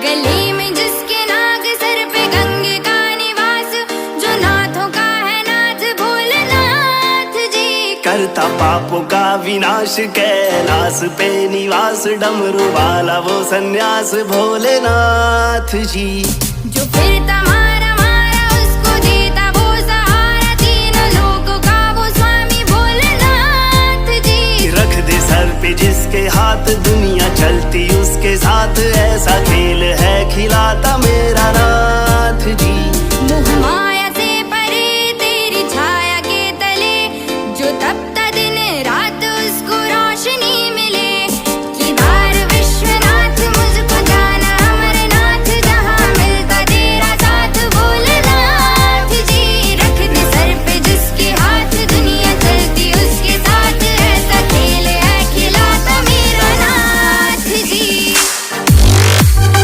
गली में जिसके नाग सर पे गंगे का निवास, जो नाथों का है नाथ भोलेनाथ जी। करता पापों का विनाश कैलाश पे निवास, डमरू वाला वो सन्यास भोलेनाथ जी। जो फिरता मारा मारा उसको देता वो सहारा, तीनों लोगों का वो स्वामी भोलेनाथ जी। रख दे सर पे जिसके हाथ, दुनिया चलती उसके साथ, ऐसा खेल है खिलाता मेरा नाथ।